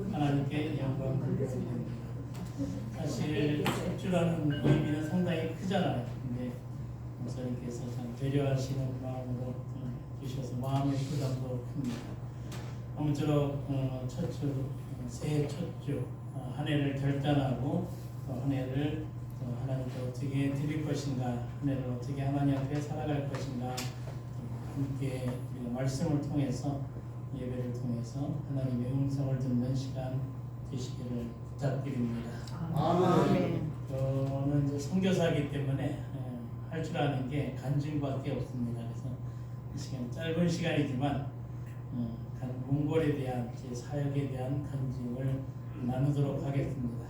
하나님께 영광 돌려드립니다. 사실 첫 주라는 의미는 상당히 크잖아요. 근데 목사님께서 참 배려하시는 마음으로 주셔서 마음의 부담도 큽니다. 아무쪼록 새해 첫 주 한 해를 결단하고 한 해를 하나님께 어떻게 드릴 것인가, 한 해를 어떻게 하나님 앞에 살아갈 것인가, 함께 말씀을 통해서, 예배를 통해서 하나님의 음성을 듣는 시간 되시기를 부탁드립니다. 아멘. 저는 이제 선교사이기 때문에 할 줄 아는 게 간증밖에 없습니다. 그래서 이 시간 짧은 시간이지만 몽골에 대한 제 사역에 대한 간증을 나누도록 하겠습니다.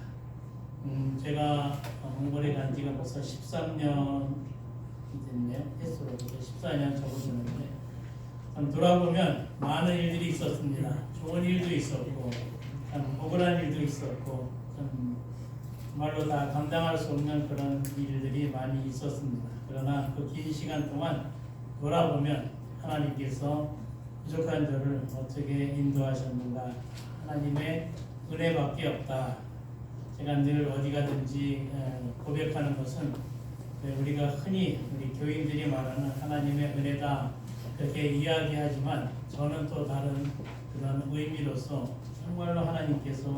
제가 몽골에 간 지가 벌써 13년 됐네요. 횟수로 14년 접어드는데 참 돌아보면 많은 일들이 있었습니다. 좋은 일도 있었고 참 억울한 일도 있었고 참 말로 다 감당할 수 없는 그런 일들이 많이 있었습니다. 그러나 그 긴 시간 동안 돌아보면 하나님께서 부족한 저를 어떻게 인도하셨는가, 하나님의 은혜밖에 없다. 제가 늘 어디 가든지 고백하는 것은 우리가 흔히 우리 교인들이 말하는 하나님의 은혜다 그렇게 이야기하지만, 저는 또 다른 그런 의미로서 정말로 하나님께서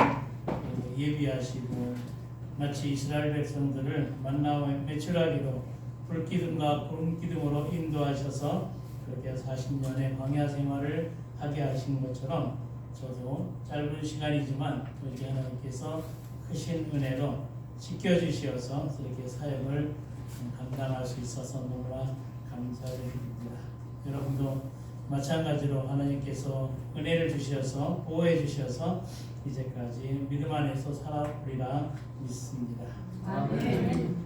예비하시고 마치 이스라엘 백성들을 만나와 매출하기로 불기둥과 구름기둥으로 인도하셔서 그렇게 40년의 광야 생활을 하게 하신 것처럼, 저도 짧은 시간이지만 이제 하나님께서 크신 은혜로 지켜주시어서 이렇게 사역을 감당할 수 있어서 너무나 감사드립니다. 여러분도 마찬가지로 하나님께서 은혜를 주셔서 보호해 주셔서 이제까지 믿음 안에서 살아오리라 믿습니다. 아멘.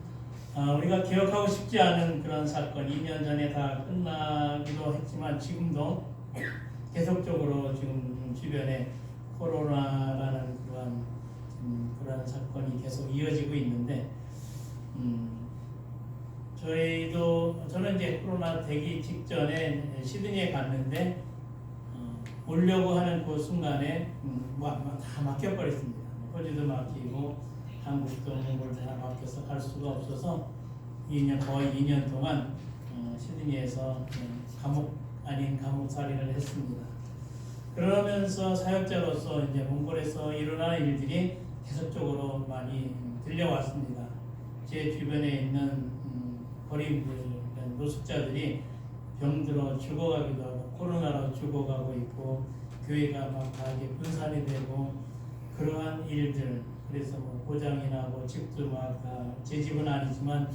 우리가 기억하고 싶지 않은 그런 사건, 2년 전에 다 끝나기도 했지만 지금도 계속적으로 지금 주변에 코로나라는 그런 사건이 계속 이어지고 있는데, 저는 이제 코로나 되기 직전에 시드니에 갔는데 오려고 하는 그 순간에 다 막혀버렸습니다. 호주도 막히고 한국도 몽골도 다 막혀서 갈 수가 없어서 거의 2년 동안 시드니에서 감옥 아닌 감옥살이를 했습니다. 그러면서 사역자로서 이제 몽골에서 일어나는 일들이 계속적으로 많이 들려왔습니다. 제 주변에 있는 노숙자들이 병들어 죽어가기도 하고 코로나로 죽어가고 있고, 교회가 막 다 분산이 되고 그러한 일들, 그래서 고장이 나고 집도 막 제 집은 아니지만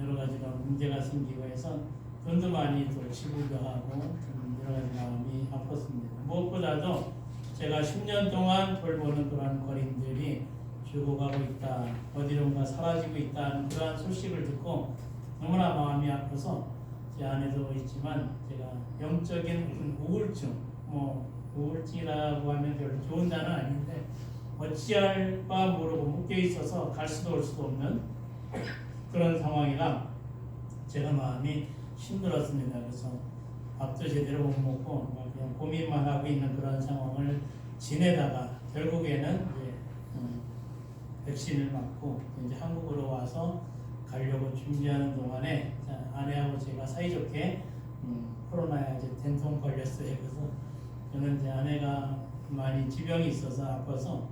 여러 가지로 문제가 생기고 해서 돈도 많이 지불도 하고 여러 가지 마음이 아팠습니다. 무엇보다도 제가 10년 동안 돌보는 그런 거린들이 죽어가고 있다, 어디론가 사라지고 있다는 그러한 소식을 듣고 너무나 마음이 아파서, 제 아내도 있지만 제가 영적인 우울증, 우울증이라고 하면 별로 좋은 단어는 아닌데 어찌할 바 모르고 묶여 있어서 갈 수도 올 수도 없는 그런 상황이라 제가 마음이 힘들었습니다. 그래서 밥도 제대로 못 먹고 그냥 고민만 하고 있는 그런 상황을 지내다가 결국에는 이제 백신을 맞고 이제 한국으로 와서 가려고 준비하는 동안에 아내하고 제가 사이좋게 코로나에 이제 된통 걸렸어요. 그래서 저는 이제 아내가 많이 지병이 있어서 아파서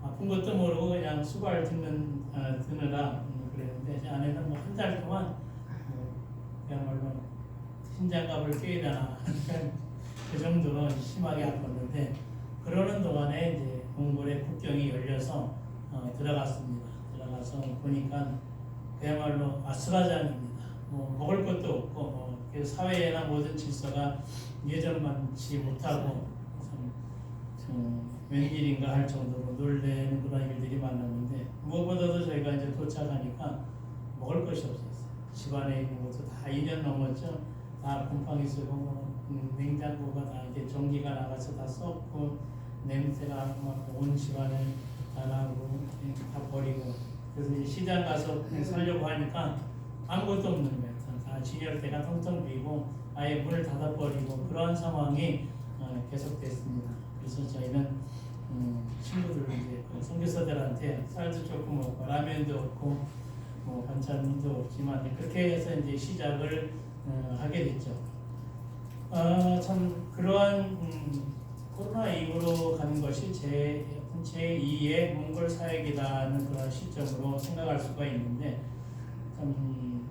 아픈 것도 모르고 그냥 수발 드느라 그랬는데, 아내는 한 달 동안 그야말로 심장갑을 껴야 되나 그 정도로 심하게 아팠는데, 그러는 동안에 이제 몽골의 국경이 열려서 들어갔습니다. 들어가서 보니까 그야말로 아수라장입니다. 먹을 것도 없고 사회나 모든 질서가 예전만치 못하고 웬일인가 할 정도로 놀래는 그런 일들이 많았는데, 무엇보다도 저희가 이제 도착하니까 먹을 것이 없었어요. 집안에 있는 것도 다 2년 넘었죠. 다 곰팡이 쓰고 냉장고가 다 이제 전기가 나가서 다 썩고 냄새가 막 온 집안에 다 나고 다 버리고, 그래서 이제 시장 가서 살려고 하니까 아무것도 없는 거예요. 다 진열대가 텅텅 비고 아예 문을 닫아버리고 그러한 상황이 계속됐습니다. 그래서 저희는 친구들 이제 그 선교사들한테 쌀도 조금 없고 라면도 없고 뭐 반찬도 없지만 그렇게 해서 이제 시작을 하게 됐죠. 참 그러한 코로나 이후로 가는 것이 제2의 몽골 사역이라는 그런 시점으로 생각할 수가 있는데 참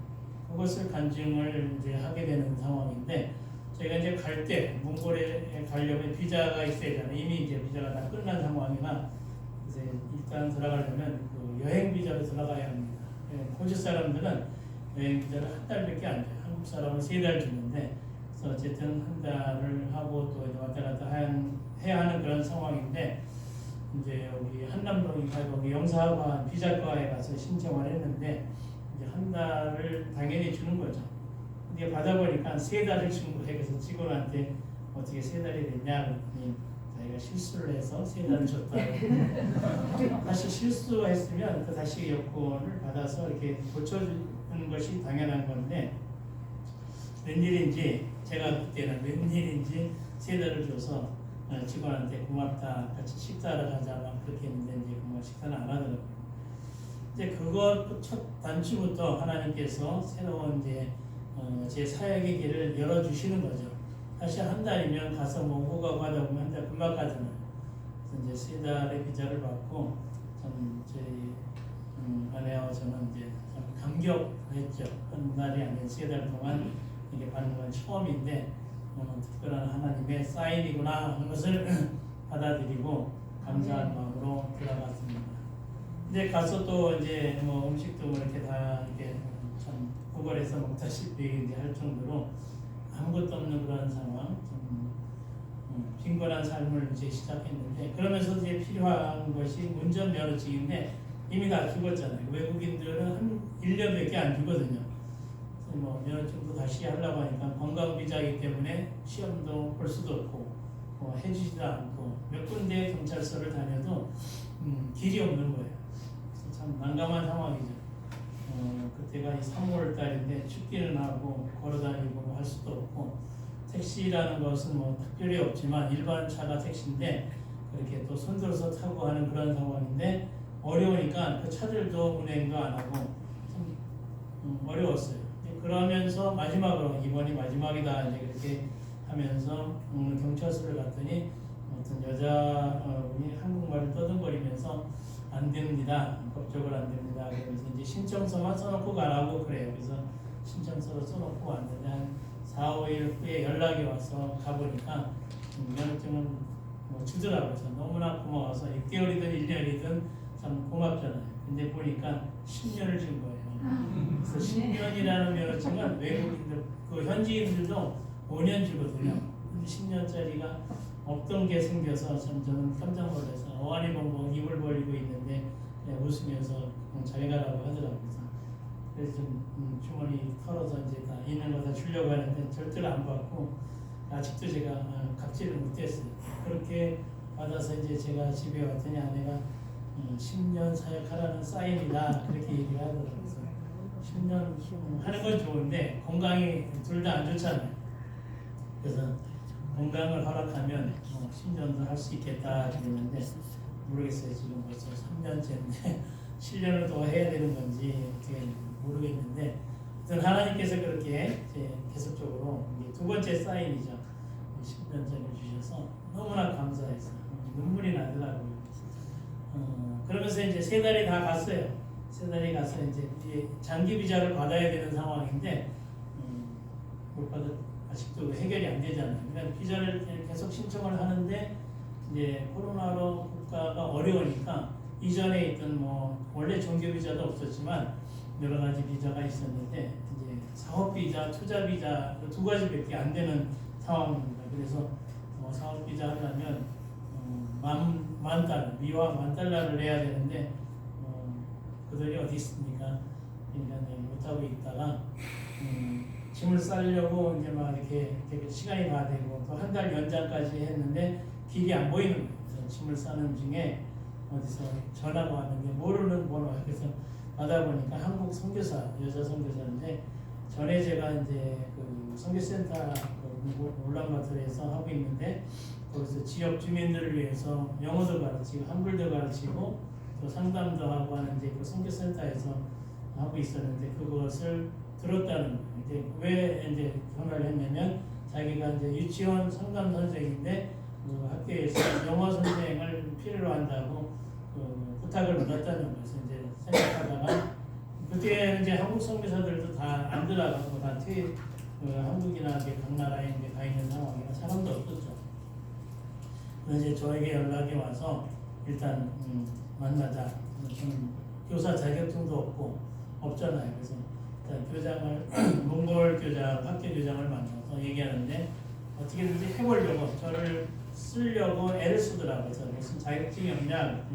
그것을 간증을 이제 하게 되는 상황인데 저희가 이제 갈 때 몽골에 가려면 비자가 있어야 되잖아요. 이미 이제 비자가 다 끝난 상황이나 이제 일단 들어가려면 그 여행 비자로 들어가야 합니다. 호주 사람들은 여행 비자를 한 달밖에 안 돼요. 한국 사람은 3달 주는데 그래서 어쨌든 한 달을 하고 또 왔다 갔다 해야 하는 그런 상황인데 이제 여기 한남동이 거기 영사관 비자과에 가서 신청을 했는데 이제 한 달을 당연히 주는 거죠. 근데 받아보니까 3달을 준 거예요. 그래서 직원한테 어떻게 3달이 됐냐 그랬더니 자기가 실수를 해서 3달을 줬다고. 다시 실수했으면 그 다시 여권을 받아서 이렇게 고쳐주는 것이 당연한 건데 웬일인지 제가 그때는 웬일인지 3달을 줘서 직원한테 고맙다 같이 식사를 하자 막 그렇게 했는데 이제 그만 식사는 안 하더라고요. 이제 그것 첫 단추부터 하나님께서 새로운 이제 제 사역의 길을 열어주시는 거죠. 사실 한 달이면 가서 뭐 오고 가고 하다 보면 한 달 금방 가잖아요. 그래서 이제 3달의 비자를 받고 참 저희 아내와 저는 이제 참 감격했죠. 한 달이 아닌 3달 동안 이게 받는 건 처음인데 특별한 하나님의 사인이구나 하는 것을 받아들이고 감사한 마음으로 들어갔습니다. 근데 가서 또 이제 뭐 음식도 뭐 이렇게 다 이렇게 참 구걸해서 먹다시피 이제 할 정도로 아무것도 없는 그런 상황, 좀 빈곤한 삶을 이제 시작했는데 그러면서 이제 필요한 것이 운전면허증인데 이미 다 죽었잖아요. 외국인들은 한 1년밖에 안 주거든요. 뭐 면허증도 다시 하려고 하니까 관광 비자이기 때문에 시험도 볼 수도 없고 해주지도 않고 몇 군데 경찰서를 다녀도 길이 없는 거예요. 그래서 참 난감한 상황이죠. 그때가 3월 달인데 춥기는 하고 걸어다니고 할 수도 없고 택시라는 것은 뭐 특별히 없지만 일반 차가 택시인데 그렇게 또 손들어서 타고 하는 그런 상황인데 어려우니까 그 차들도 운행도 안 하고 참 어려웠어요. 그러면서 마지막으로 이번이 마지막이다 이제 그렇게 하면서 경찰서를 갔더니 어떤 여자분이 한국말을 떠듬거리면서 안 됩니다. 법적으로 안 됩니다. 그래서 이제 신청서만 써놓고 가라고 그래요. 그래서 신청서를 써놓고 왔는데 한 4, 5일 후에 연락이 와서 가보니까 면허증은 뭐 주더라고요. 그래서 너무나 고마워서 6개월이든 1년이든 참 고맙잖아요. 근데 보니까 10년을 준 거예요. 그래서 10년이라는 면허증은 외국인들, 그 현지인들도 5년 주거든요. 근데 10년짜리가 없던 게 생겨서 참 저는 깜짝 놀라서 어안이 벙벙 입을 벌리고 있는데 그냥 웃으면서 잘 가라고 하더라고요. 그래서 좀 주머니 털어서 이제 다 있는 거 다 주려고 하는데 절대로 안 받고 아직도 제가 갚지를 못했어요. 그렇게 받아서 이제 제가 집에 왔더니 아내가 10년 사역하라는 사인이다 그렇게 얘기를 하더라고요. 10년 하는 건 좋은데 건강이 둘 다 안 좋잖아요. 그래서 건강을 허락하면 10년도 할 수 있겠다 그랬는데 모르겠어요. 지금 벌써 3년째인데 7년을 더 해야 되는 건지 어떻게 모르겠는데 하나님께서 그렇게 이제 계속적으로 이게 두 번째 사인이죠. 10년짜리 주셔서 너무나 감사해서 눈물이 나더라고요. 그러면서 이제 3달이 다 갔어요. 3달이 가서 이제 장기 비자를 받아야 되는 상황인데 못 받아 아직도 해결이 안 되잖아요. 그러니까 비자를 계속 신청을 하는데 이제 코로나로 국가가 어려우니까 이전에 있던 뭐 원래 종교 비자도 없었지만 여러 가지 비자가 있었는데 이제 사업 비자, 투자 비자 두 가지밖에 안 되는 상황입니다. 그래서 사업 비자 하려면 만 달러, 미화 $10,000를 내야 되는데 그 돈이 어디 있습니까? 그러니까 못 하고 있다가 짐을 싸려고 이제 막 이렇게 되게 시간이 다 되고 또 한 달 연장까지 했는데 길이 안 보이는 거예요. 그래서 짐을 싸는 중에 어디서 전화가 왔는데 모르는 번호예요. 그래서 받아보니까 한국 선교사, 여자 선교사인데 전에 제가 이제 그 선교센터 울란바토르에서 하고 있는데 거기서 지역 주민들을 위해서 영어도 가르치고 한글도 가르치고 또 상담도 하고 하는 이제 그 선교센터에서 하고 있었는데 그것을 들었다는 거예요. 이제 왜 이제 전화를 했냐면 자기가 이제 유치원 상담 선생인데 그 학교에서 영어 선생을 필요로 한다고 부탁을 받았다는 것을 이제 생각하다가 그때 이제 한국 선교사들도 다 안 들어가고 다 한국이나 각 나라에 이제 가 있는 상황이라 사람도 없었죠. 그래서 이제 저에게 연락이 와서 일단 만나자. 교사 자격증도 없잖아요. 그래서 일단 교장을 몽골 교장, 학교 교장을 만나서 얘기하는데 어떻게든지 해보려고 저를 쓰려고 애를 쓰더라고요. 무슨 자격증이 없냐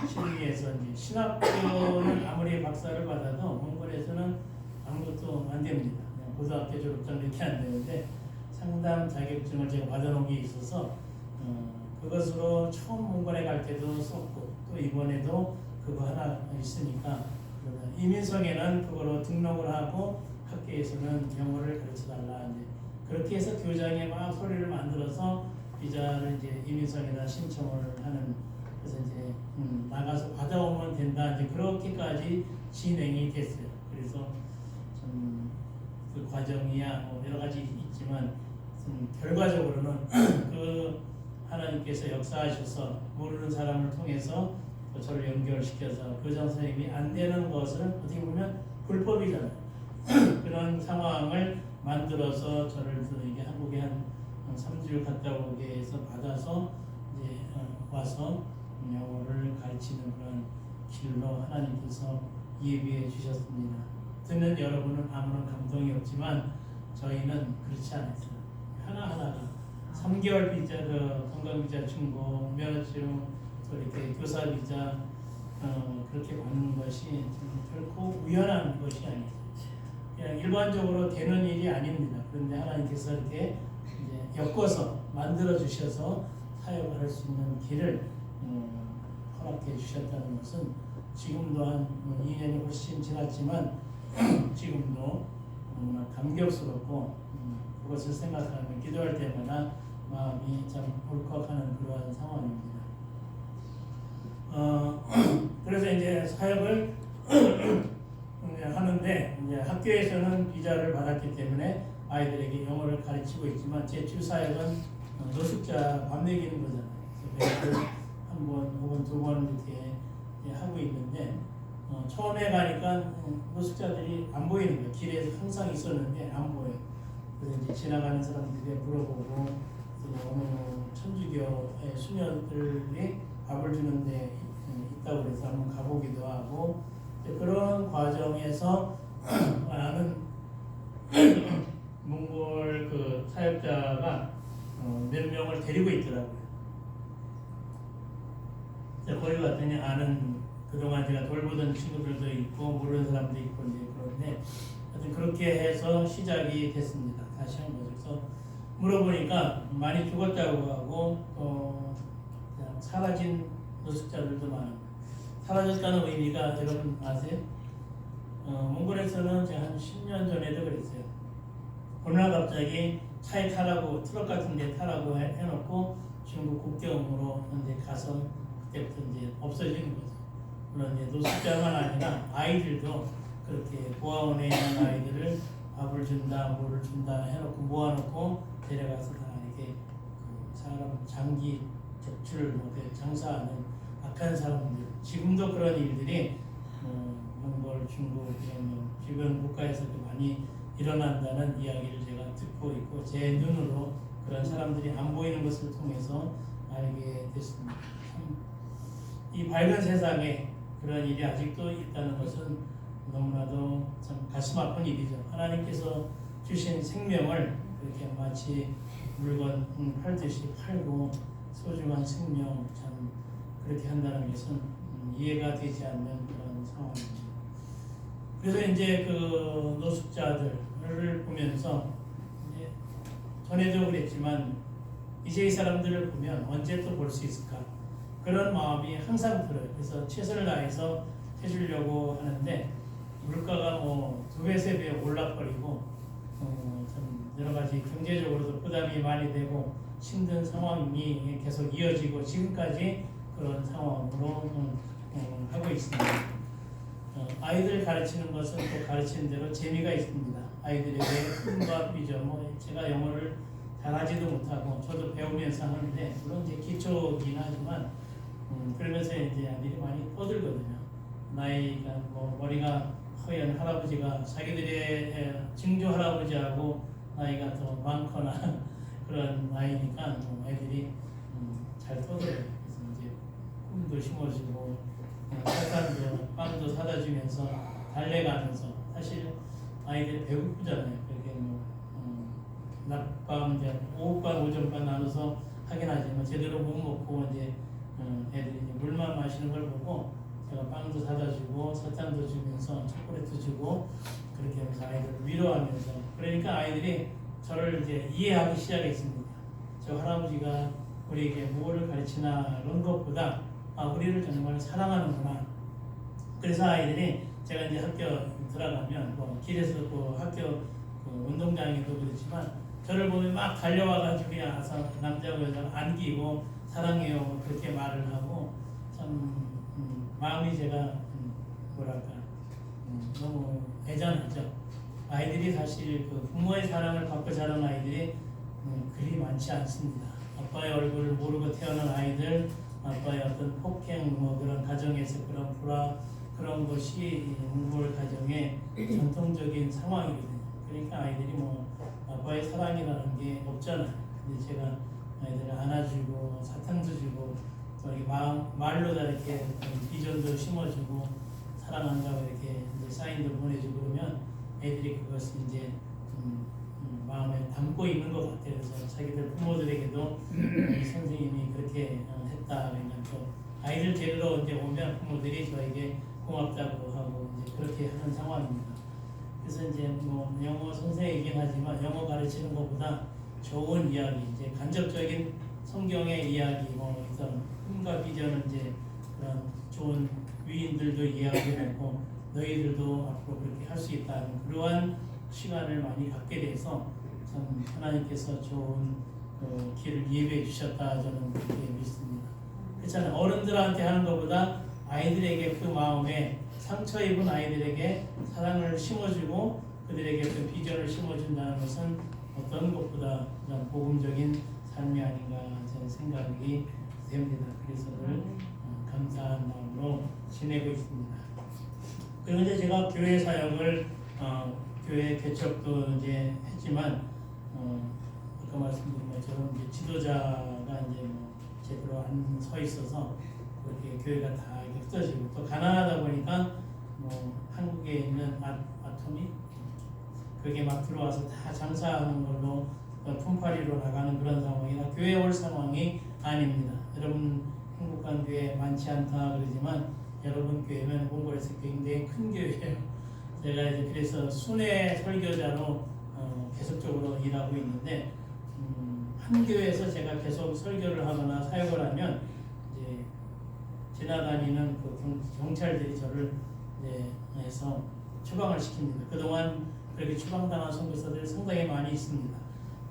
시리에서 이제 신학교는 아무리 박사를 받아도 몽골에서는 아무것도 안 됩니다. 그냥 고등학교 졸업장밖에 안 되는데 상담 자격증을 제가 받아놓은 게 있어서 그것으로 처음 몽골에 갈 때도 썼고 또 이번에도 그거 하나 있으니까 이민성에는 그거로 등록을 하고 학교에서는 영어를 가르쳐달라 이제 그렇게 해서 교장에 막 소리를 만들어서 비자를 이제 이민성에다 신청을 하는 그래서 이제 나가서 받아오면 된다 이제 그렇게까지 진행이 됐어요. 그래서 그 과정이야 뭐 여러 가지 있지만 결과적으로는 그 하나님께서 역사하셔서 모르는 사람을 통해서 저를 연결시켜서 교장 선생님이 안 되는 것을 어떻게 보면 불법이잖아요. 그런 상황을 만들어서 저를 이게 한국에 한 3주를 갔다 오게 해서 받아서 이제 와서 영어를 가르치는 그런 길로 하나님께서 예비해 주셨습니다. 듣는 여러분은 아무런 감동이 없지만 저희는 그렇지 않았어요. 하나하나가 3개월 비자, 관광비자 충고, 면허증, 또 이렇게 교사 비자 그렇게 받는 것이 결코 우연한 것이 아니에요. 그냥 일반적으로 되는 일이 아닙니다. 그런데 하나님께서 이렇게 이제 엮어서 만들어 주셔서 사역을 할 수 있는 길을 허락해 주셨다는 것은 지금도 한 2년이 훨씬 지났지만 지금도 너무나 감격스럽고 그것을 생각하면 기도할 때마다 마음이 참 울컥하는 그러한 상황입니다. 그래서 이제 사역을 하는데 이제 학교에서는 비자를 받았기 때문에 아이들에게 영어를 가르치고 있지만 제 주 사역은 노숙자 밥 먹이는 거잖아요. 그래서 한 번 혹은 두 번 이렇게 하고 있는데 처음에 가니까 노숙자들이 안 보이는 거예요. 길에 항상 있었는데 안 보여요. 그래서 이제 지나가는 사람들이 물어보고 어느 천주교의 수녀들이 밥을 주는데 있다고 그래서 한번 가보기도 하고 그런 과정에서 나는 몽골 그 사역자가 몇 명을 데리고 있더라고요. 거기 갔더니 아는 그동안 제가 돌보던 친구들도 있고 모르는 사람도 있고 이제 그런데 하여튼 그렇게 해서 시작이 됐습니다. 다시 한 거죠. 그래서 물어보니까 많이 죽었다고 하고 그냥 사라진 노숙자들도 많아요. 사라졌다는 의미가 여러분 아세요? 몽골에서는 제가 한 10년 전에도 그랬어요. 어느 날 갑자기 차에 타라고 트럭 같은 데 타라고 해놓고 중국 국경으로 이제 가서 그때부터 이제 없어지는 거죠. 물론 이제 노숙자만 아니라 아이들도 그렇게 보아원에 있는 아이들을 밥을 준다, 뭐를 준다 해놓고 모아놓고 데려가서 다 이렇게 그 사람 장기 적출 뭐 장사하는 악한 사람들 지금도 그런 일들이 몽골, 중국 이런 주변 국가에서도 많이 일어난다는 이야기를 제가 듣고 있고 제 눈으로 그런 사람들이 안 보이는 것을 통해서 알게 됐습니다. 이 밝은 세상에 그런 일이 아직도 있다는 것은 너무나도 참 가슴 아픈 일이죠. 하나님께서 주신 생명을 그렇게 마치 물건 팔듯이 팔고 소중한 생명 참 그렇게 한다는 것은 이해가 되지 않는 그런 상황입니다. 그래서 이제 그 노숙자들을 보면서 이제 전에도 그랬지만 이제 이 사람들을 보면 언제 또 볼 수 있을까 그런 마음이 항상 들어요. 그래서 최선을 다해서 해주려고 하는데 물가가 뭐 2배, 3배 올라버리고 참 여러 가지 경제적으로도 부담이 많이 되고 힘든 상황이 계속 이어지고 지금까지 그런 상황으로 하고 있습니다. 아이들 가르치는 것은 또 가르치는 대로 재미가 있습니다. 아이들에게 꿈과 비전, 제가 영어를 잘하지도 못하고 저도 배우면서 하는데 물론 이제 기초긴 하지만 그러면서 이제 아이들이 많이 떠들거든요. 나이가 머리가 허연 할아버지가 자기들의 증조 할아버지하고 나이가 더 많거나 그런 나이니까 아이들이 잘 떠들어요. 그래서 이제 꿈도 심어주고 사탕도 빵도 사다 주면서 달래가면서 사실 아이들이 배고프잖아요. 그렇게 낮밤 이제 오후반 오전반 나눠서 하긴 하지만 제대로 못 먹고 이제 애들이 이제 물만 마시는 걸 보고 제가 빵도 사다 주고 사탕도 주면서 초콜릿도 주고 그렇게 하면서 아이들을 위로하면서 그러니까 아이들이 저를 이제 이해하기 시작했습니다. 저 할아버지가 우리에게 뭐를 가르치나 그런 것보다 우리를 정말 사랑하는구나. 그래서 아이들이 제가 이제 학교 들어가면 길에서 학교 운동장에도 그렇지만 저를 보면 막 달려와가지고 와서 남자고 여자가 안기고 사랑해요 그렇게 말을 하고 참 마음이 제가 뭐랄까 너무 애잔하죠. 아이들이 사실 그 부모의 사랑을 받고 자란 아이들이 그리 많지 않습니다. 아빠의 얼굴을 모르고 태어난 아이들, 아빠의 어떤 폭행 그런 가정에서 그런 불화 그런 것이 몽골 가정의 전통적인 상황이거든요. 그러니까 아이들이 아빠의 사랑이라는 게 없잖아요. 근데 제가 아이들을 안아주고 사탕도 주고 또 이렇게 말로 다 이렇게 비전도 심어주고 사랑한다고 이렇게 이제 사인도 보내주고 그러면 애들이 그것을 이제 마음에 담고 있는 것 같아요. 그래서 자기들 부모들에게도 선생님이 그렇게 했다. 그러니까 또 아이들 데리러 이제 오면 부모들이 저에게 고맙다고 하고 이제 그렇게 하는 상황입니다. 그래서 이제 영어 선생이긴 하지만 영어 가르치는 것보다 좋은 이야기, 이제 간접적인 성경의 이야기, 어떤 꿈과 비전을 이제 그런 좋은 위인들도 이야기하고 너희들도 앞으로 그렇게 할 수 있다는 그러한 시간을 많이 갖게 돼서 참 하나님께서 좋은 길을 예배해 주셨다 저는 그렇게 믿습니다. 그렇잖아요. 어른들한테 하는 것보다 아이들에게 그 마음에 상처 입은 아이들에게 사랑을 심어주고 그들에게 그 비전을 심어준다는 것은 어떤 것보다 그냥 복음적인 삶이 아닌가 저는 생각이 됩니다. 그래서 늘 감사한 마음으로 지내고 있습니다. 그런데 제가 교회 사역을 교회 개척도 이제 했지만 아까 말씀드린 것처럼 이제 지도자가 이제 제대로 안 서 있어서 그렇게 교회가 다 이렇게 흩어지고 또 가난하다 보니까 한국에 있는 아토미 그게 막 들어와서 다 장사하는 걸로 품팔이로 나가는 그런 상황이라 교회 올 상황이 아닙니다. 여러분 행복한 교회 많지 않다 그러지만 여러분 교회는 몽골에서 굉장히 큰 교회예요. 제가 이제 그래서 순회 설교자로 계속적으로 일하고 있는데 한 교회에서 제가 계속 설교를 하거나 사역을 하면 이제 지나다니는 그 경찰들이 저를 이제 해서 추방을 시킵니다. 그동안 그렇게 추방당한 선교사들이 상당히 많이 있습니다.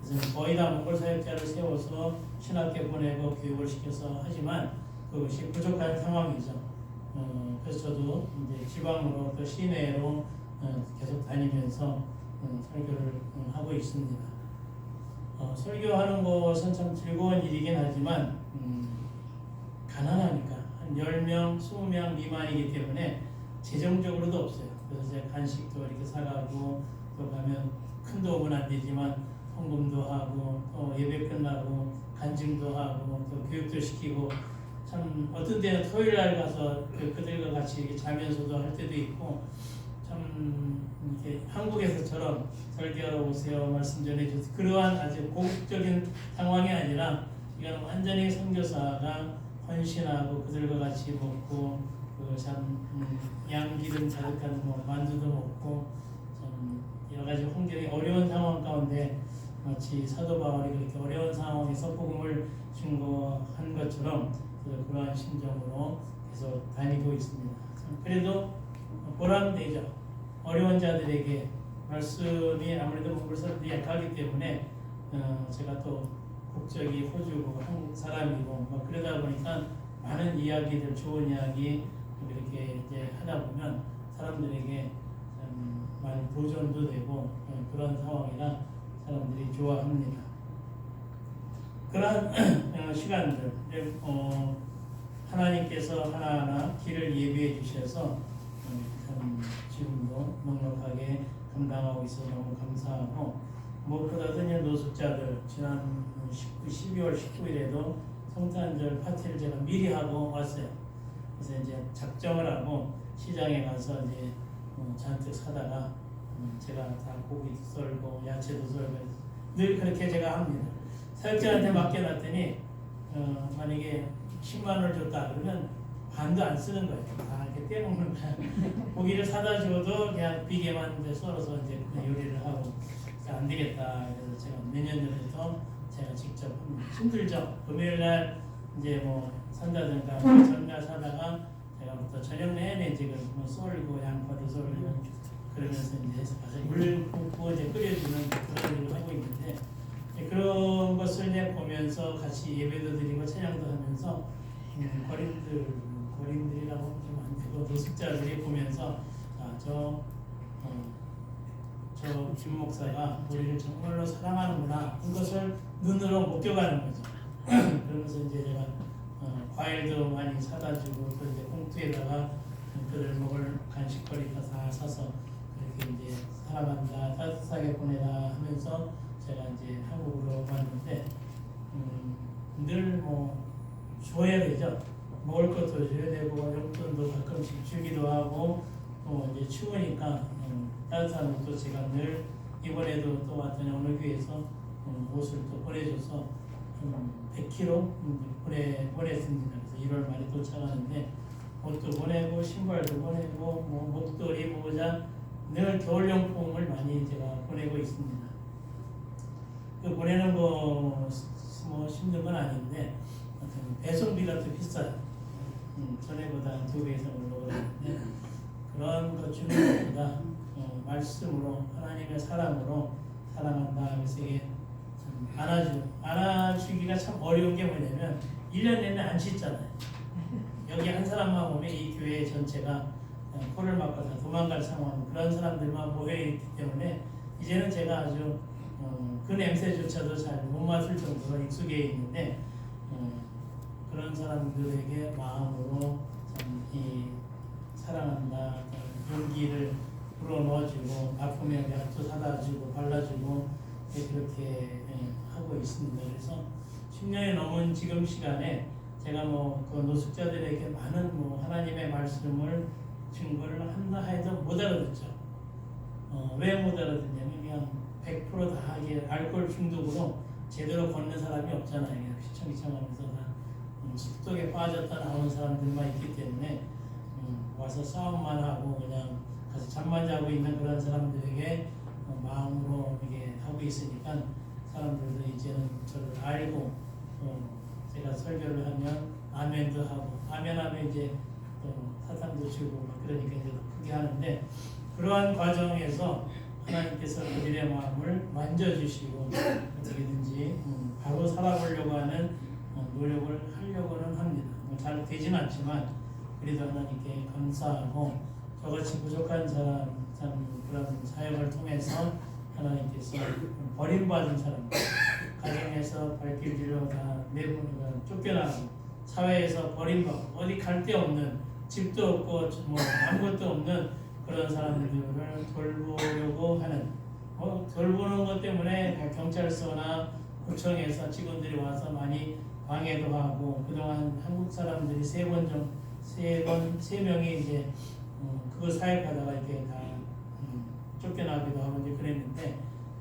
그래서 거의 다 몽골 사역자를 세워서 신학교 보내고 교육을 시켜서 하지만 그것이 부족한 상황이죠. 그래서 저도 이제 지방으로 또 시내로 계속 다니면서 설교를 하고 있습니다. 설교하는 것은 참 즐거운 일이긴 하지만 가난하니까 한 10명, 20명 미만이기 때문에 재정적으로도 없어요. 그래서 제가 간식도 이렇게 사가고 또 가면 큰 도움은 안 되지만 헌금도 하고 또 예배 끝나고 간증도 하고 또 교육도 시키고 참 어떤 때는 토요일 날 가서 그들과 같이 이렇게 자면서도 할 때도 있고 참 이렇게 한국에서처럼 설교하러 오세요 말씀 전해주세요 그러한 아주 고급적인 상황이 아니라 이건 완전히 선교사가 헌신하고 그들과 같이 먹고 참 양기름 자극하는 만두도 먹고 참 여러 가지 환경이 어려운 상황 가운데 마치 사도 바울이 그렇게 어려운 상황에서 복음을 증거한 것처럼 그러한 심정으로 계속 다니고 있습니다. 그래도 보람되죠. 어려운 자들에게 말씀이 아무래도 몽골 사람들이 약하기 때문에 제가 또 국적이 호주고 한국 사람이고 뭐 그러다 보니까 많은 이야기들, 좋은 이야기 이렇게 이제 하다 보면 사람들에게 많이 도전도 되고 그런 상황이라 사람들이 좋아합니다. 그러한 시간들 하나님께서 하나하나 길을 예비해 주셔서 참 지금도 넉넉하게 감당하고 있어서 너무 감사하고 무엇보다도 이제 노숙자들 지난 12월 19일에도 성탄절 파티를 제가 미리 하고 왔어요. 그래서 이제 작정을 하고 시장에 가서 이제 잔뜩 사다가 제가 다 고기 썰고 야채도 썰고 늘 그렇게 제가 합니다. 사역자한테 맡겨놨더니 만약에 10만 원을 줬다 그러면 반도 안 쓰는 거예요. 다 이렇게 떼먹는 거야. 고기를 사다 줘도 그냥 비계만 이제 썰어서 이제 그냥 요리를 하고 안 되겠다. 그래서 제가 내년부터 제가 직접 합니다. 힘들죠. 금요일 날 이제 뭐 산다든가 전날 사다가 제가 부터 저녁 내내 지금 뭐 썰고 양파도 썰고 그러면서 이제 가서 물 붓고 이제 끓여주는 그런 일을 하고 있는데 그런 것을 이제 보면서 같이 예배도 드리고 찬양도 하면서 거린들이라고 좀 안 되고 노숙자들이 보면서 저 김 목사가 우리를 정말로 사랑하는구나 그것을 눈으로 목격하는 거죠. 그러면서 이제 제가 과일도 많이 사다 주고 또 이제 봉투에다가 그들 먹을 간식거리 다 사서 그렇게 이제 사랑한다 따뜻하게 보내라 하면서 제가 이제 한국으로 왔는데 늘 뭐 줘야 되죠. 먹을 것도 줘야 되고 용돈도 가끔씩 주기도 하고 이제 추우니까 따뜻한 옷도 제가 늘 이번에도 또 왔더니 어느 교회에서 옷을 또 보내줘서 100kg 보냈습니다. 그래서 1월 말에 도착하는데 옷도 보내고 신발도 보내고 뭐 목도리 모자 늘 겨울용품을 많이 제가 보내고 있습니다. 그 보내는 거 뭐 힘든 건 아닌데 배송비가 더 비싸요. 전에보다 2배 이상 올라가는데 그런 것 주는 것보다 말씀으로 하나님의 사랑으로 사랑한다 그래서 이게 안아주기가 참 어려운 게 뭐냐면 1년 내내 안 씻잖아요. 여기 한 사람만 보면 이 교회 전체가 코를 막고 다 도망갈 상황 그런 사람들만 모여있기 때문에 이제는 제가 아주 그 냄새조차도 잘 못 맡을 정도로 익숙해 있는데 그런 사람들에게 마음으로 참 이 사랑한다 용기를 불어넣어주고 아프면 약도 사다주고 발라주고 그렇게 하고 있습니다. 그래서 10년이 넘은 지금 시간에 제가 그 노숙자들에게 많은 하나님의 말씀을 증거를 한다 해도 못 알아듣죠. 왜 못 알아듣냐면 그냥 100%다 이게 알코올 중독으로 제대로 걷는 사람이 없잖아요. 그냥 휘청휘청하면서 다 숲속에 빠졌다 나오는 사람들만 있기 때문에 와서 싸움만 하고 그냥 가서 잠만 자고 있는 그런 사람들에게 마음으로 이게 하고 있으니까 사람들도 이제는 저를 알고 제가 설교를 하면 아멘도 하고 아멘하면 이제 또 사탕도 주고 그러니까 이제 크게 하는데 그러한 과정에서 하나님께서 그들의 마음을 만져주시고 어떻게든지 바로 살아보려고 하는 노력을 하려고는 합니다. 잘 되진 않지만 그래도 하나님께 감사하고 저같이 부족한 사람 그런 사역을 통해서 하나님께서 버림받은 사람 가정에서 발길질로 다 내보내고 쫓겨나고 사회에서 버림받고 어디 갈 데 없는 집도 없고 아무것도 없는 그런 사람들을 돌보려고 하는 돌보는 것 때문에 경찰서나 구청에서 직원들이 와서 많이 방해도 하고 그동안 한국 사람들이 세 명이 이제 그거 사역하다가 이렇게 다 쫓겨나기도 하고 이제 그랬는데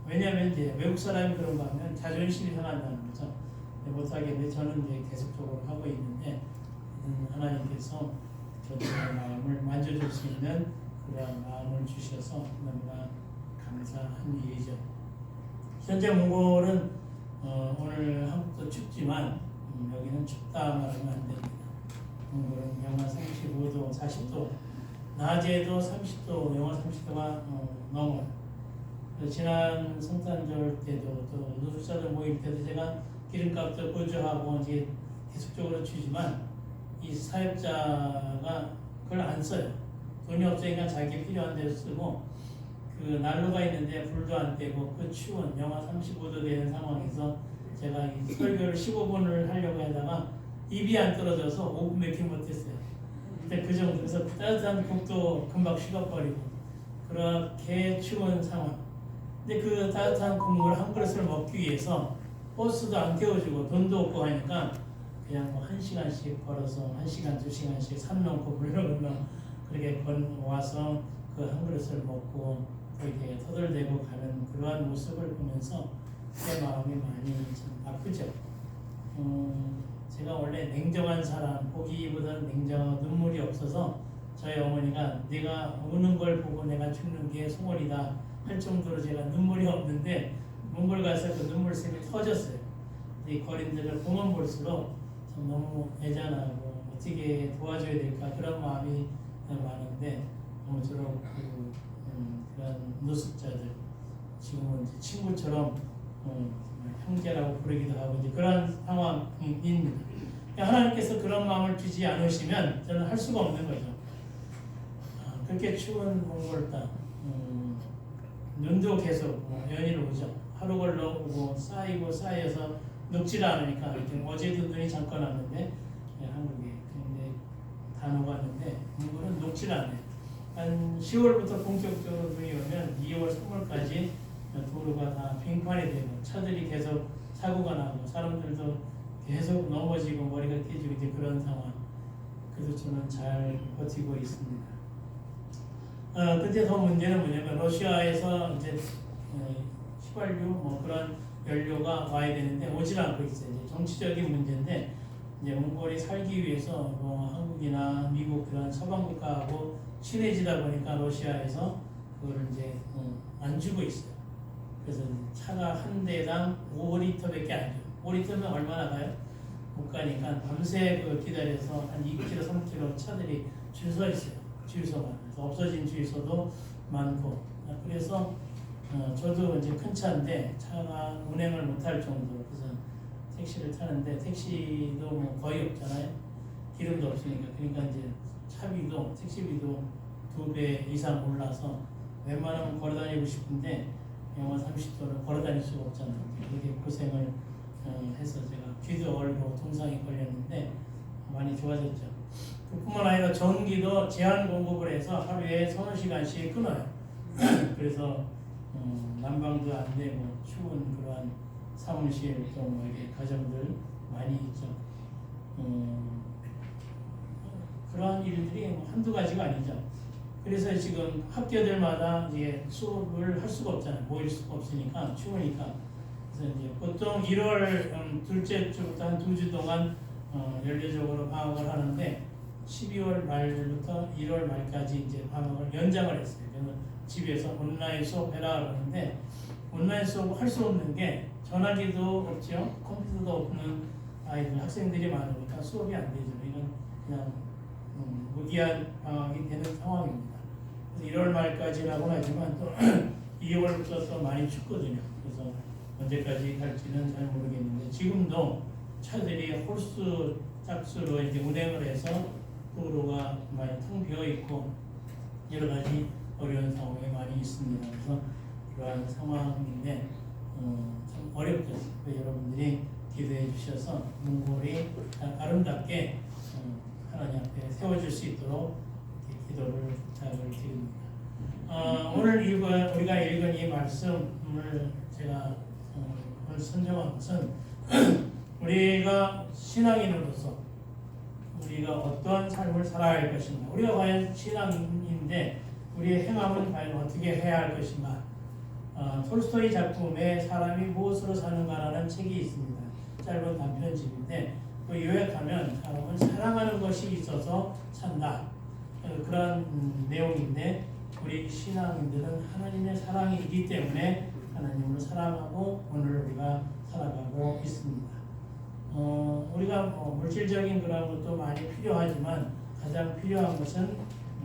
왜냐하면 이제 외국 사람이 그런 거 하면 자존심이 상한다는 거죠. 못하겠는데 저는 이제 계속적으로 하고 있는데 하나님께서 저들의 마음을 만져줄 수 있는 그런 마음을 주셔서 너무나 감사한 일이죠. 현재 몽골은 오늘 한국도 춥지만 여기는 춥다 말하면 안 됩니다. 몽골은 영하 35도, 40도, 낮에도 30도, 영하 30도가 넘어요. 지난 성탄절 때도 또 노숙자들 모일 때도 제가 기름값도 보조하고 이제 계속적으로 주지만 이 사역자가 그걸 안 써요. 돈이 없으니까 자기 필요한 데로 쓰고 그 난로가 있는데 불도 안 떼고 그 추운 영하 35도 되는 상황에서 제가 이 설교를 15분을 하려고 하다가 입이 안 떨어져서 5분밖에 못했어요. 근데 그 정도에서 따뜻한 국도 금방 식어버리고 그렇게 추운 상황. 근데 그 따뜻한 국물 한 그릇을 먹기 위해서 버스도 안 태워주고 돈도 없고 하니까 그냥 뭐 1시간씩 걸어서 1시간, 2시간씩 산 넘고 물 넘어 그렇게 와서 그 한 그릇을 먹고 이렇게 터덜대고 가는 그러한 모습을 보면서 제 마음이 많이 좀 아프죠. 제가 원래 냉정한 사람, 보기보다는 냉정하고 눈물이 없어서 저희 어머니가 내가 우는 걸 보고 내가 죽는 게 소원이다 할 정도로 제가 눈물이 없는데 몽골 가서 그 눈물샘이 터졌어요. 이 거린들을 보면 볼수록 참 너무 애잔하고 어떻게 도와줘야 될까 그런 마음이 많은데 아무쪼록 그런 노숙자들 지금은 이제 친구처럼 형제라고 부르기도 하고 이제 그런 상황입니다. 하나님께서 그런 마음을 주지 않으시면 저는 할 수가 없는 거죠. 그렇게 추운 몽골 땅 눈도 계속 연일 오죠. 하루 걸러 오고 쌓여서 녹지를 않으니까 어제도 눈이 잠깐 왔는데 한국에 근데 다 녹았는데 몽골은 녹지를 않아요. 한 10월부터 본격적으로 눈이 오면 2월, 3월까지 도로가 다 빙판이 되고 차들이 계속 사고가 나고 사람들도 계속 넘어지고 머리가 깨지고 이제 그런 상황. 그래서 저는 잘 버티고 있습니다. 근데 더 문제는 뭐냐면 러시아에서 이제 휘발유 뭐 그런 연료가 와야 되는데 오질 않고 있어요. 이제 정치적인 문제인데 이제 몽골이 살기 위해서 뭐 한국이나 미국 그런 서방 국가하고 친해지다 보니까 러시아에서 그걸 이제 안 주고 있어요. 그래서 차가 한 대당 5리터밖에 안 줘요. 5리터면 얼마나 가요? 못 가니까 밤새 그 기다려서 한 2km, 3km 차들이 줄 서 있어요. 주유소가. 그래서 없어진 주유소도 많고. 그래서 저도 이제 큰 차인데 차가 운행을 못할 정도로 그래서 택시를 타는데 택시도 뭐 거의 없잖아요. 기름도 없으니까. 그러니까 이제 차비도 택시비도 2배 이상 올라서 웬만하면 걸어다니고 싶은데 영하 30도를 걸어다닐 수가 없잖아요. 그렇게 고생을 해서 제가 귀도 얼고 동상이 걸렸는데 많이 좋아졌죠. 그뿐만 아니라 전기도 제한 공급을 해서 하루에 3시간씩 끊어요. 그래서 난방도 안 되고 추운 그러한 사무실 또 뭐 이렇게 가정들 많이 있죠. 그러한 일들이 뭐 한두 가지가 아니죠. 그래서 지금 학교들마다 이제 수업을 할 수가 없잖아요. 모일 수가 없으니까 추우니까. 그래서 이제 보통 1월 둘째 주부터 한 2주 동안 연례적으로 방학을 하는데 12월 말부터 1월 말까지 이제 방학을 연장을 했어요. 그래서 집에서 온라인 수업해라 그러는데 온라인 수업 할 수 없는 게 전화기도 없죠. 컴퓨터도 없는 아이들 학생들이 많으니까 수업이 안 되죠. 이건 그냥 무기한 방학이 되는 상황입니다. 그래서 1월 말까지라고는 하지만 또 2월부터 또 많이 춥거든요. 그래서 언제까지 갈지는 잘 모르겠는데 지금도 차들이 홀수 짝수로 이제 운행을 해서 도로가 많이 텅 비어 있고 여러 가지 어려운 상황이 많이 있습니다. 그래서 그러한 상황인데 참 어렵죠. 여러분들이 기도해 주셔서 몽골이 아름답게 하나님 앞에 세워줄 수 있도록 기도를 부탁을 드립니다. 오늘 우리가 읽은 이 말씀을 제가 오늘 선정한 것은 우리가 신앙인으로서 우리가 어떠한 삶을 살아야 할 것인가, 우리가 과연 신앙인인데 우리의 행함은 과연 어떻게 해야 할 것인가. 톨스토이 작품에 사람이 무엇으로 사는가라는 책이 있습니다. 짧은 단편집인데 그 요약하면 사람은 사랑하는 것이 있어서 산다. 그런 내용인데 우리 신앙인들은 하나님의 사랑이기 때문에 하나님을 사랑하고 오늘 우리가 살아가고 있습니다. 우리가 물질적인 그런 것도 많이 필요하지만 가장 필요한 것은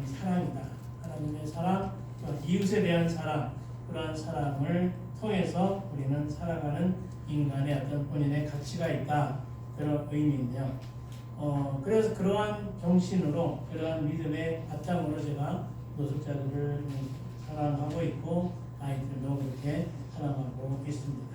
사랑이다. 하나님의 사랑, 이웃에 대한 사랑, 그러한 사랑을 통해서 우리는 살아가는 인간의 어떤 본인의 가치가 있다, 그런 의미인데요. 그래서 그러한 정신으로, 그러한 믿음의 바탕으로 제가 노숙자들을 사랑하고 있고 아이들도 그렇게 사랑하고 있습니다.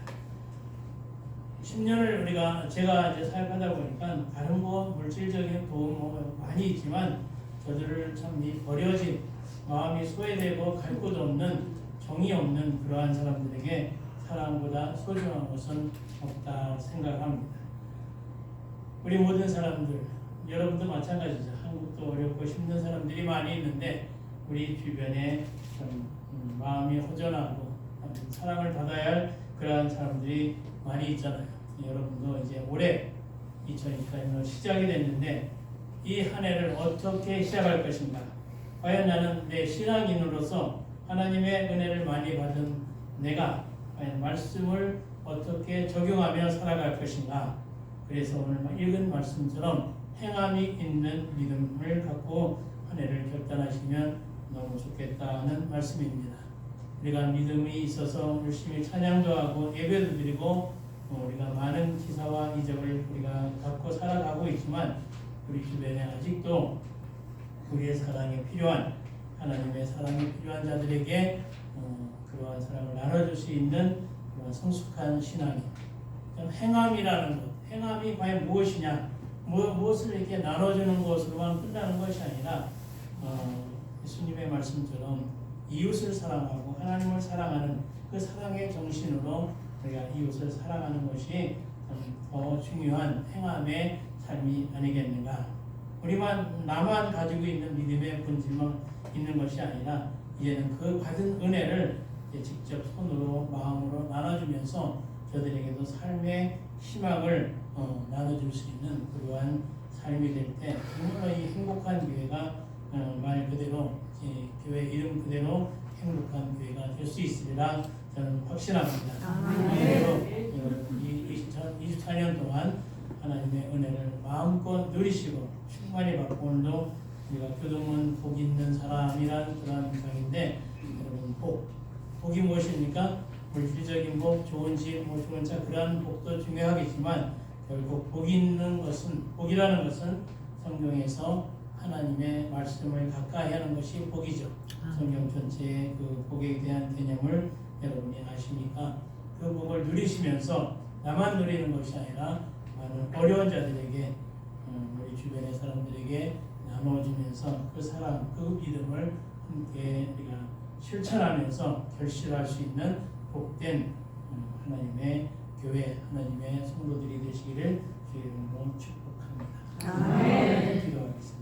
10년을 제가 이제 사역하다 보니까 다른 물질적인 도움 많이 있지만 저들을 참 버려진, 마음이 소외되고 갈 곳 없는, 정이 없는 그러한 사람들에게 사랑보다 소중한 것은 없다 생각합니다. 우리 모든 사람들, 여러분도 마찬가지죠. 한국도 어렵고 힘든 사람들이 많이 있는데 우리 주변에 좀 마음이 허전하고 사랑을 받아야 할 그러한 사람들이 많이 있잖아요. 여러분도 이제 올해 2024년 시작이 됐는데 이 한 해를 어떻게 시작할 것인가? 과연 나는 내 신앙인으로서 하나님의 은혜를 많이 받은 내가 과연 말씀을 어떻게 적용하며 살아갈 것인가? 그래서 오늘 읽은 말씀처럼 행함이 있는 믿음을 갖고 한 해를 결단하시면 너무 좋겠다는 말씀입니다. 우리가 믿음이 있어서 열심히 찬양도 하고 예배도 드리고 우리가 많은 기사와 이적을 우리가 갖고 살아가고 있지만 우리 주변에 아직도 우리의 사랑이 필요한, 하나님의 사랑이 필요한 자들에게 그러한 사랑을 나눠줄 수 있는 그런 성숙한 신앙이, 행함이라는 것, 행함이 과연 무엇이냐, 무엇을 이렇게 나눠주는 것으로만 끝나는 것이 아니라 예수님의 말씀처럼 이웃을 사랑하고 하나님을 사랑하는 그 사랑의 정신으로 우리가 이웃을 사랑하는 것이 더 중요한 행함의 삶이 아니겠는가. 나만 가지고 있는 믿음의 본질만 있는 것이 아니라 이제는 그 받은 은혜를 직접 손으로, 마음으로 나눠주면서 저들에게도 삶의 희망을 나눠줄 수 있는 그러한 삶이 될 때 정말로 이 행복한 교회가 말 그대로, 교회 이름 그대로 행복한 교회가 될 수 있으리라 저는 확신합니다. 그래서 이 2024년 동안 하나님의 은혜를 마음껏 누리시고 충만히 받고, 오늘도 우리가 교동은 복 있는 사람이란 그런 명인데, 여러분 복이 무엇입니까? 물질적인 복, 좋은 집, 좋은 차, 그런 복도 중요하겠지만 결국 복이라는 것은 성경에서 하나님의 말씀을 가까이 하는 것이 복이죠. 성경 전체의 그 복에 대한 개념을 여러분이 아시니까 그 복을 누리시면서 나만 누리는 것이 아니라 많은 어려운 자들에게, 우리 주변의 사람들에게 나눠주면서 그 사랑, 그 믿음을 함께 우리가 실천하면서 결실할 수 있는 복된 하나님의 교회, 하나님의 성도들이 되시기를 주의 이름으로 축복합니다. 아멘. 기도하겠습니다.